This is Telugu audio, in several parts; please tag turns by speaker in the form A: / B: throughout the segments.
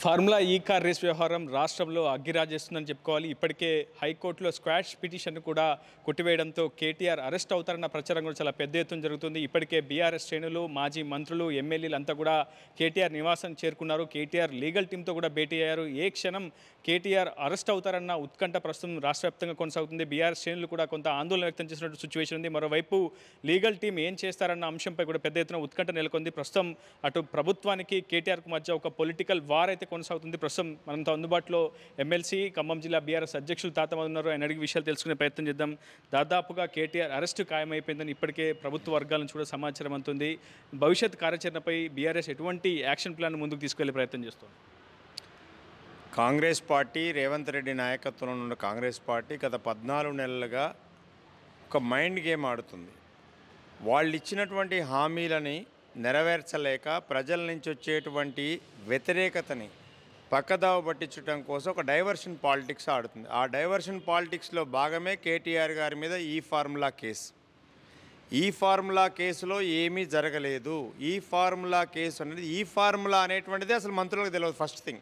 A: ఫార్ములా ఈ కార్ రేస్ వ్యవహారం రాష్ట్రంలో అగ్గిరాజేస్తుందని చెప్పుకోవాలి. ఇప్పటికే హైకోర్టులో స్క్వాష్ పిటిషన్ కూడా కొట్టివేయడంతో కేటీఆర్ అరెస్ట్ అవుతారన్న ప్రచారం కూడా చాలా పెద్ద ఎత్తున జరుగుతుంది. ఇప్పటికే బీఆర్ఎస్ శ్రేణులు, మాజీ మంత్రులు, ఎమ్మెల్యేలు అంతా కూడా కేటీఆర్ నివాసం చేరుకున్నారు. కేటీఆర్ లీగల్ టీంతో కూడా భేటీ అయ్యారు. ఏ క్షణం కేటీఆర్ అరెస్ట్ అవుతారన్న ఉత్కంఠ ప్రస్తుతం రాష్ట్ర వ్యాప్తంగా కొనసాగుతుంది. బీఆర్ఎస్ శ్రేణులు కూడా కొంత ఆందోళన వ్యక్తం చేసినట్టు సిచ్యువేషన్ ఉంది. మరోవైపు లీగల్ టీం ఏం చేస్తారన్న అంశంపై కూడా పెద్ద ఎత్తున ఉత్కంఠ నెలకొంది. ప్రస్తుతం అటు ప్రభుత్వానికి కేటీఆర్కు మధ్య ఒక పొలిటికల్ వార్ అయితే కొనసాగుతుంది. ప్రస్తుతం మనంతో అందుబాటులో ఎమ్మెల్సీ ఖమ్మం జిల్లా బీఆర్ఎస్ అధ్యక్షులు తాతమ్మ ఉన్నారు. ఆయన అడిగి విషయాలు తెలుసుకునే ప్రయత్నం చేద్దాం. దాదాపుగా కేటీఆర్ అరెస్టు ఖాయమైపోయిందని ఇప్పటికే ప్రభుత్వ వర్గాల నుంచి కూడా సమాచారం అందుతుంది. భవిష్యత్ కార్యాచరణపై బీఆర్ఎస్ ఎటువంటి యాక్షన్ ప్లాన్ ముందుకు తీసుకెళ్లే ప్రయత్నం చేస్తుంది?
B: కాంగ్రెస్ పార్టీ, రేవంత్ రెడ్డి నాయకత్వంలో ఉన్న కాంగ్రెస్ పార్టీ గత 14 నెలలుగా ఒక మైండ్ గేమ్ ఆడుతుంది. వాళ్ళు ఇచ్చినటువంటి హామీలని నెరవేర్చలేక ప్రజల నుంచి వచ్చేటువంటి వ్యతిరేకతని పక్కదావ పట్టించడం కోసం ఒక డైవర్షన్ పాలిటిక్స్ ఆడుతుంది. ఆ డైవర్షన్ పాలిటిక్స్లో భాగమే కేటీఆర్ గారి మీద ఈ ఫార్ములా కేసు. ఈ ఫార్ములా కేసులో ఏమీ జరగలేదు. ఈ ఫార్ములా కేసు అనేది, ఈ ఫార్ములా అనేటువంటిది అసలు మంత్రులకు తెలియదు. ఫస్ట్ థింగ్,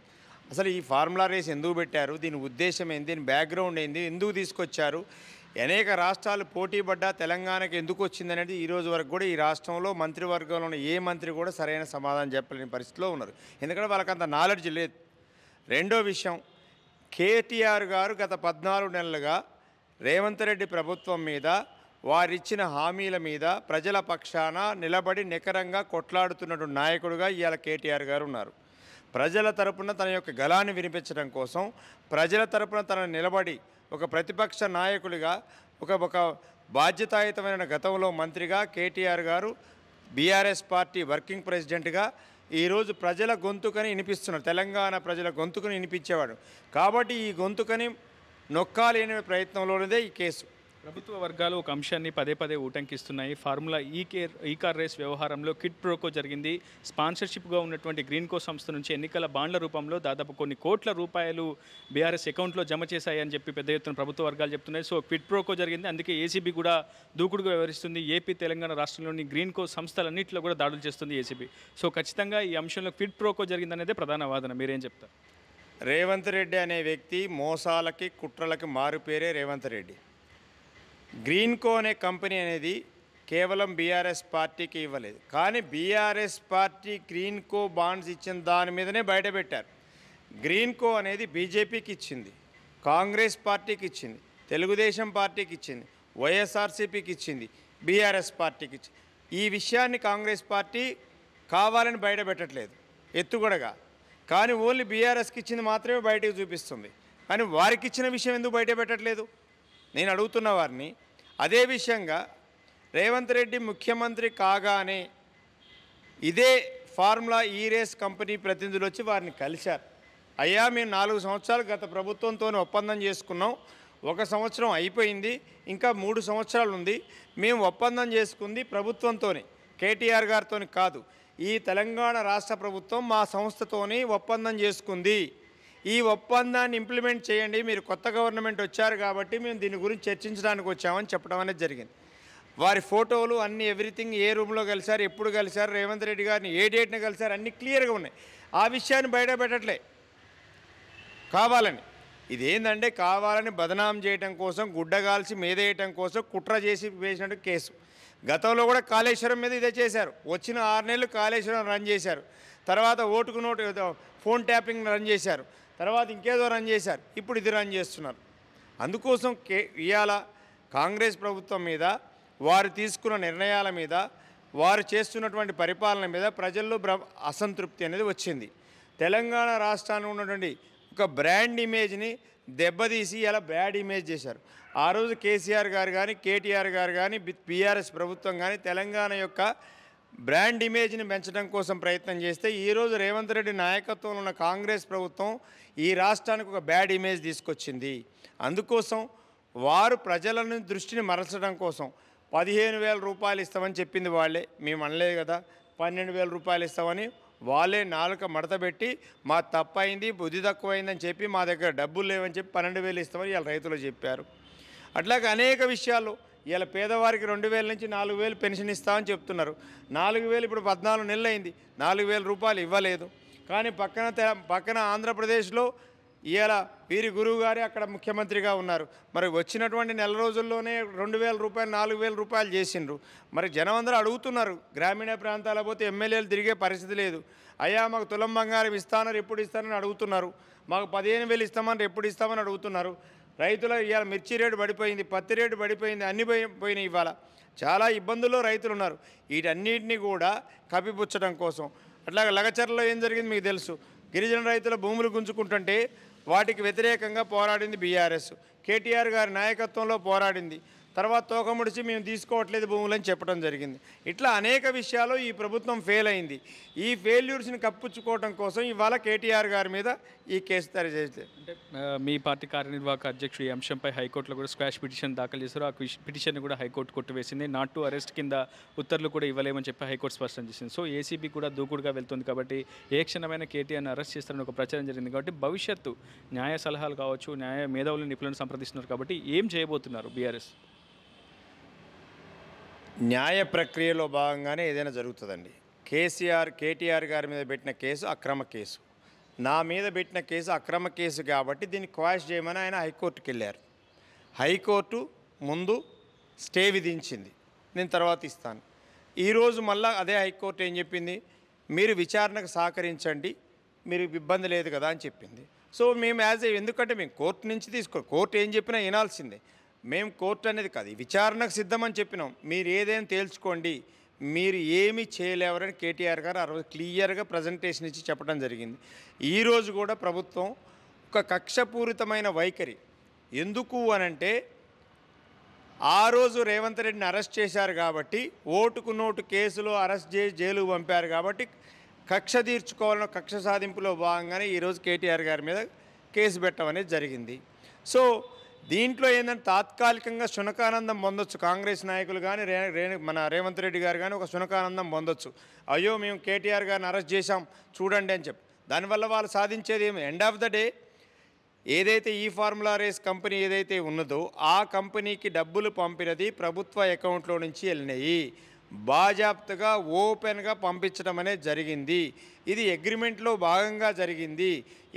B: అసలు ఈ ఫార్ములా రేస్ ఎందుకు పెట్టారు, దీని ఉద్దేశం ఏంది, దీని బ్యాక్గ్రౌండ్ ఏంది, ఎందుకు తీసుకొచ్చారు, అనేక రాష్ట్రాలు పోటీ పడ్డా తెలంగాణకి ఎందుకు వచ్చింది అనేది ఈరోజు వరకు కూడా ఈ రాష్ట్రంలో మంత్రివర్గంలో ఉన్న ఏ మంత్రి కూడా సరైన సమాధానం చెప్పలేని పరిస్థితిలో ఉన్నారు. ఎందుకంటే వాళ్ళకంత నాలెడ్జ్ లేదు. రెండో విషయం, కేటీఆర్ గారు గత 14 నెలలుగా రేవంత్ రెడ్డి ప్రభుత్వం మీద, వారిచ్చిన హామీల మీద ప్రజల పక్షాన నిలబడి నికరంగా కొట్లాడుతున్నటువంటి నాయకుడుగా ఇవాళ కేటీఆర్ గారు ఉన్నారు. ప్రజల తరపున తన యొక్క గళాన్ని వినిపించడం కోసం, ప్రజల తరపున తన నిలబడి ఒక ప్రతిపక్ష నాయకుడిగా, ఒక బాధ్యతాయుతమైన గతంలో మంత్రిగా కేటీఆర్ గారు బీఆర్ఎస్ పార్టీ వర్కింగ్ ప్రెసిడెంట్గా ఈరోజు ప్రజల గొంతుకని వినిపిస్తున్నారు. తెలంగాణ ప్రజల గొంతుకని వినిపించేవాడు. కాబట్టి ఈ గొంతుకని నొక్కాలి అనే ప్రయత్నంలోనే ఈ కేసు.
A: ప్రభుత్వ వర్గాలు ఒక అంశాన్ని పదే పదే ఉటంకిస్తున్నాయి. ఫార్ములా ఈ కార్ రేస్ వ్యవహారంలో కిడ్ ప్రోకో జరిగింది. స్పాన్సర్షిప్గా ఉన్నటువంటి గ్రీన్కో సంస్థ నుంచి ఎన్నికల బాండ్ల రూపంలో దాదాపు కొన్ని కోట్ల రూపాయలు బీఆర్ఎస్ అకౌంట్లో జమ చేశాయని చెప్పి పెద్ద ఎత్తున ప్రభుత్వ వర్గాలు చెప్తున్నాయి. సో కిడ్ ప్రోకో జరిగింది. అందుకే ఏసీబీ కూడా దూకుడుగా వ్యవహరిస్తుంది. ఏపీ, తెలంగాణ రాష్ట్రంలోని గ్రీన్కో సంస్థలన్నింటిలో కూడా దాడులు చేస్తుంది ఏసీబీ. సో ఖచ్చితంగా ఈ అంశంలో కిడ్ ప్రోకో జరిగిందనేదే ప్రధాన వాదన. మీరేం చెప్తారు?
B: రేవంత్ రెడ్డి అనే వ్యక్తి మోసాలకి, కుట్రలకి మారుపేరే రేవంత్ రెడ్డి. గ్రీన్కో అనే కంపెనీ అనేది కేవలం బీఆర్ఎస్ పార్టీకి ఇవ్వలేదు, కానీ బీఆర్ఎస్ పార్టీ గ్రీన్కో బాండ్స్ ఇచ్చిన దాని మీదనే బయటపెట్టారు. గ్రీన్కో అనేది బీజేపీకి ఇచ్చింది, కాంగ్రెస్ పార్టీకి ఇచ్చింది, తెలుగుదేశం పార్టీకి ఇచ్చింది, వైఎస్ఆర్సీపీకి ఇచ్చింది, బీఆర్ఎస్ పార్టీకి ఇచ్చింది. ఈ విషయాన్ని కాంగ్రెస్ పార్టీ కావాలని బయటపెట్టట్లేదు ఎత్తుగడగా, కానీ ఓన్లీ బీఆర్ఎస్కి ఇచ్చింది మాత్రమే బయటకు చూపిస్తుంది. కానీ వారికి ఇచ్చిన విషయం ఎందుకు బయటపెట్టట్లేదు నేను అడుగుతున్న వారిని. అదే విషయంగా రేవంత్ రెడ్డి ముఖ్యమంత్రి కాగానే ఇదే ఫార్ములా ఈ రేస్ కంపెనీ ప్రతినిధులు వచ్చి వారిని కలిశారు. అయ్యా, మేము 4 సంవత్సరాలు గత ప్రభుత్వంతో ఒప్పందం చేసుకున్నాం, 1 సంవత్సరం అయిపోయింది, ఇంకా 3 సంవత్సరాలు ఉంది. మేము ఒప్పందం చేసుకుంది ప్రభుత్వంతోనే, కేటీఆర్ గారితో కాదు. ఈ తెలంగాణ రాష్ట్ర ప్రభుత్వం మా సంస్థతోని ఒప్పందం చేసుకుంది. ఈ ఒప్పందాన్ని ఇంప్లిమెంట్ చేయండి, మీరు కొత్త గవర్నమెంట్ వచ్చారు కాబట్టి మేము దీని గురించి చర్చించడానికి వచ్చామని చెప్పడం అనేది జరిగింది. వారి ఫోటోలు అన్నీ, ఎవ్రీథింగ్, ఏ రూమ్లో కలిశారు, ఎప్పుడు కలిశారు, రేవంత్ రెడ్డి గారిని ఏ డేట్ని కలిశారు, అన్నీ క్లియర్గా ఉన్నాయి. ఆ విషయాన్ని బయట పెట్టట్లే కావాలని. ఇదేంటంటే కావాలని బదనాం చేయడం కోసం, గుడ్డగాల్చి మేదేయటం కోసం కుట్ర చేసి వేసినట్టు కేసు. గతంలో కూడా కాళేశ్వరం మీద ఇదే చేశారు. వచ్చిన 6 నెలలు కాళేశ్వరం రన్ చేశారు. తర్వాత ఓటుకు నోటు ఫోన్ ట్యాపింగ్ రన్ చేశారు. తర్వాత ఇంకేదో రన్ చేశారు. ఇప్పుడు ఇది రన్ చేస్తున్నారు. అందుకోసం ఇవాళ కాంగ్రెస్ ప్రభుత్వం మీద, వారు తీసుకున్న నిర్ణయాల మీద, వారు చేస్తున్నటువంటి పరిపాలన మీద ప్రజల్లో అసంతృప్తి అనేది వచ్చింది. తెలంగాణ రాష్ట్రానికి ఉన్నటువంటి ఒక బ్రాండ్ ఇమేజ్ని దెబ్బతీసి ఇలా బ్యాడ్ ఇమేజ్ చేశారు. ఆ రోజు కేసీఆర్ గారు కానీ, కేటీఆర్ గారు కానీ, బీఆర్ఎస్ ప్రభుత్వం కానీ తెలంగాణ యొక్క బ్రాండ్ ఇమేజ్ని పెంచడం కోసం ప్రయత్నం చేస్తే, ఈరోజు రేవంత్ రెడ్డి నాయకత్వంలో ఉన్న కాంగ్రెస్ ప్రభుత్వం ఈ రాష్ట్రానికి ఒక బ్యాడ్ ఇమేజ్ తీసుకొచ్చింది. అందుకోసం వారు ప్రజలను దృష్టిని మరల్చడం కోసం 15,000 రూపాయలు ఇస్తామని చెప్పింది వాళ్ళే, మేము అనలేదు కదా. 12,000 రూపాయలు ఇస్తామని వాళ్ళే నాలుక మడతబెట్టి మా తప్పైంది, బుద్ధి తక్కువైందని చెప్పి, మా దగ్గర డబ్బులు లేవని చెప్పి 12,000 ఇస్తామని ఇవాళ రైతులు చెప్పారు. అట్లాగే అనేక విషయాలు ఇలా పేదవారికి 2,000 నుంచి 4,000 పెన్షన్ ఇస్తామని చెప్తున్నారు. 4,000 ఇప్పుడు 14 నెలలు అయింది, 4,000 రూపాయలు ఇవ్వలేదు. కానీ పక్కన ఆంధ్రప్రదేశ్లో ఇవాళ వీరి గురువు గారే అక్కడ ముఖ్యమంత్రిగా ఉన్నారు. మరి వచ్చినటువంటి నెల రోజుల్లోనే 2,000 రూపాయలు 4,000 రూపాయలు చేసిండ్రు. మరి జనం అందరూ అడుగుతున్నారు. గ్రామీణ ప్రాంతాల పోతే ఎమ్మెల్యేలు తిరిగే పరిస్థితి లేదు. అయ్యా మాకు తులం బంగారం ఇస్తానని ఎప్పుడు ఇస్తానని అడుగుతున్నారు. మాకు 15,000 ఇస్తామని ఎప్పుడు ఇస్తామని అడుగుతున్నారు. రైతుల ఇవాళ మిర్చి రేటు పడిపోయింది, పత్తి రేటు పడిపోయింది, అన్ని పోయినాయి. ఇవాళ చాలా ఇబ్బందుల్లో రైతులు ఉన్నారు. వీటన్నిటిని కూడా కప్పిపుచ్చడం కోసం అట్లాగే లగచర్లలో ఏం జరిగింది మీకు తెలుసు. గిరిజన రైతుల భూములు గుంజుకుంటుంటే వాటికి వ్యతిరేకంగా పోరాడింది బీఆర్ఎస్. కేటీఆర్ గారి నాయకత్వంలో పోరాడింది. తర్వాత తోకముడిచి మేము తీసుకోవట్లేదు భూములని చెప్పడం జరిగింది. ఇట్లా అనేక విషయాలు ఈ ప్రభుత్వం ఫెయిల్ అయింది. ఈ ఫెయిల్యూర్స్ని కప్పించుకోవడం కోసం ఇవాళ కేటీఆర్ గారి మీద ఈ కేసు తయారు చేస్తే
A: అంటే మీ పార్టీ కార్యనిర్వాహక అధ్యక్షుడు ఈ అంశంపై హైకోర్టులో కూడా స్క్వాష్ పిటిషన్ దాఖలు చేశారు. ఆ పిటిషన్ కూడా హైకోర్టు కొట్టివేసింది. నాట్ టు అరెస్ట్ కింద ఉత్తర్వులు కూడా ఇవ్వలేమని చెప్పి హైకోర్టు స్పష్టం చేసింది. సో ఏసీబీ కూడా దూకుడుగా వెళ్తుంది కాబట్టి ఏ క్షణమైన కేటీఆర్ని అరెస్ట్ చేస్తారని ఒక ప్రచారం జరిగింది. కాబట్టి భవిష్యత్తు న్యాయ సలహాలు కావచ్చు, న్యాయ మేధావులు నిపుణులను సంప్రదిస్తున్నారు. కాబట్టి ఏం చేయబోతున్నారు బీఆర్ఎస్?
B: న్యాయ ప్రక్రియలో భాగంగానే ఏదైనా జరుగుతుందండి. కేటీఆర్ గారి మీద పెట్టిన కేసు అక్రమ కేసు, నా మీద పెట్టిన కేసు అక్రమ కేసు కాబట్టి దీన్ని క్వాష్ చేయమని ఆయన హైకోర్టుకి వెళ్ళారు. హైకోర్టు ముందు స్టే విధించింది, నేను తర్వాత ఇస్తాను. ఈరోజు మళ్ళీ అదే హైకోర్టు ఏం చెప్పింది, మీరు విచారణకు సహకరించండి, మీరు ఇబ్బంది లేదు కదా అని చెప్పింది. సో మేము ఎందుకంటే మేము కోర్టు నుంచి కోర్టు ఏం చెప్పినా వినాల్సిందే. మేము కోర్టు అనేది కాదు, విచారణకు సిద్ధమని చెప్పినాం. మీరు ఏదైనా తేల్చుకోండి, మీరు ఏమీ చేయలేవరని కేటీఆర్ గారు ఆ రోజు క్లియర్గా ప్రజెంటేషన్ ఇచ్చి చెప్పడం జరిగింది. ఈరోజు కూడా ప్రభుత్వం ఒక కక్షపూరితమైన వైఖరి. ఎందుకు అనంటే ఆ రోజు రేవంత్ రెడ్డిని అరెస్ట్ చేశారు కాబట్టి, ఓటుకు నోటు కేసులో అరెస్ట్ చేసి జైలుకు పంపారు కాబట్టి కక్ష తీర్చుకోవాలన్న కక్ష సాధింపులో భాగంగానే ఈరోజు కేటీఆర్ గారి మీద కేసు పెట్టడం అనేది జరిగింది. సో దీంట్లో ఏంటంటే తాత్కాలికంగా శునకానందం పొందొచ్చు. కాంగ్రెస్ నాయకులు కానీ మన రేవంత్ రెడ్డి గారు కానీ ఒక శునకానందం పొందొచ్చు. అయ్యో మేము కేటీఆర్ గారిని అరెస్ట్ చేశాం చూడండి అని చెప్పి. దానివల్ల వాళ్ళు సాధించేది ఏమి, ఎండ్ ఆఫ్ ద డే ఏదైతే ఈ ఫార్ములా రేస్ కంపెనీ ఏదైతే ఉన్నదో ఆ కంపెనీకి డబ్బులు పంపినది ప్రభుత్వ అకౌంట్లో నుంచి వెళ్ళినాయి. బాజాప్తుగా ఓపెన్గా పంపించడం అనేది జరిగింది. ఇది అగ్రిమెంట్లో భాగంగా జరిగింది.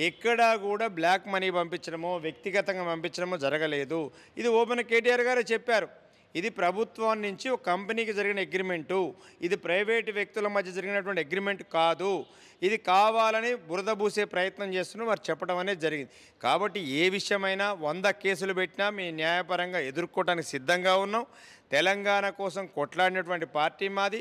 B: ఎక్కడా కూడా బ్లాక్ మనీ పంపించడమో వ్యక్తిగతంగా పంపించడమో జరగలేదు. ఇది ఓపెన్ కేటీఆర్ గారే చెప్పారు. ఇది ప్రభుత్వం నుంచి ఒక కంపెనీకి జరిగిన అగ్రిమెంటు, ఇది ప్రైవేటు వ్యక్తుల మధ్య జరిగినటువంటి అగ్రిమెంట్ కాదు. ఇది కావాలని బురద పూసే ప్రయత్నం చేస్తున్న వారు చెప్పడం అనేది జరిగింది. కాబట్టి ఏ విషయమైనా 100 కేసులు పెట్టినా మేము న్యాయపరంగా ఎదుర్కోవడానికి సిద్ధంగా ఉన్నాం. తెలంగాణ కోసం కొట్లాడినటువంటి పార్టీ మాది.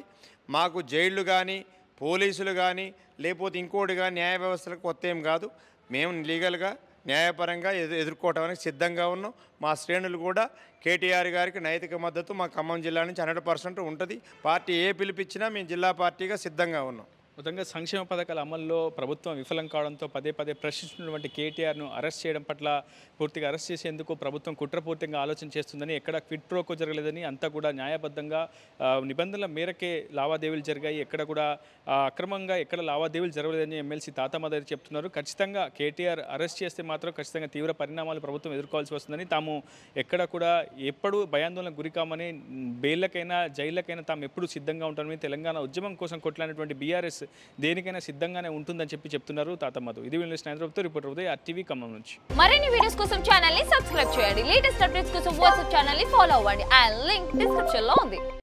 B: మాకు జైళ్లు కానీ పోలీసులు కానీ లేకపోతే ఇంకోటి కానీ న్యాయ వ్యవస్థలకు కొత్త ఏం కాదు. మేము లీగల్గా న్యాయపరంగా ఎదుర్కోవడానికి సిద్ధంగా ఉన్నాం. మా శ్రేణులు కూడా కేటీఆర్ గారికి నైతిక మద్దతు మా ఖమ్మం జిల్లా నుంచి 100% ఉంటుంది. పార్టీ ఏ పిలిపించినా మేము జిల్లా పార్టీగా సిద్ధంగా ఉన్నాం.
A: మొత్తంగా సంక్షేమ పథకాల అమల్లో ప్రభుత్వం విఫలం కావడంతో పదే ప్రశ్నిస్తున్నటువంటి కేటీఆర్ను అరెస్ట్ చేయడం పట్ల పూర్తిగా అరెస్ట్ చేసేందుకు ప్రభుత్వం కుట్రపూర్తిగా ఆలోచన చేస్తుందని, ఎక్కడ క్విడ్ ప్రోకో జరగలేదని, అంతా కూడా న్యాయబద్ధంగా నిబంధనల మేరకే లావాదేవీలు జరిగాయి, ఎక్కడ కూడా అక్రమంగా ఎక్కడ లావాదేవీలు జరగలేదని ఎమ్మెల్సీ తాతమ్మదరి చెప్తున్నారు. ఖచ్చితంగా కేటీఆర్ అరెస్ట్ చేస్తే మాత్రం ఖచ్చితంగా తీవ్ర పరిణామాలు ప్రభుత్వం ఎదుర్కోవాల్సి వస్తుందని, తాము ఎక్కడ కూడా ఎప్పుడు భయాందోళనకు గురికామని, బెయిల్లకైనా జైళ్ళకైనా తాము ఎప్పుడు సిద్ధంగా ఉంటామని, తెలంగాణ ఉద్యమం కోసం కొట్లాడినటువంటి బీఆర్ఎస్ దేనికైనా సిద్ధంగానే ఉంటుందని చెప్తున్నారు తాతమ్మదు. ఇది వీళ్ళ స్నేహితులతో రిపోర్టర్ ఉదయ్, RTV ఖమ్మం నుంచి.
C: మరిన్ని వీడియోస్ కోసం ఛానల్ ని సబ్స్క్రైబ్ చేయండి. లేటెస్ట్ అప్డేట్స్ కోసం వాట్సాప్ ఛానల్ ని ఫాలో అవ్వండి. ఆ లింక్ డిస్క్రిప్షన్ లో ఉంది.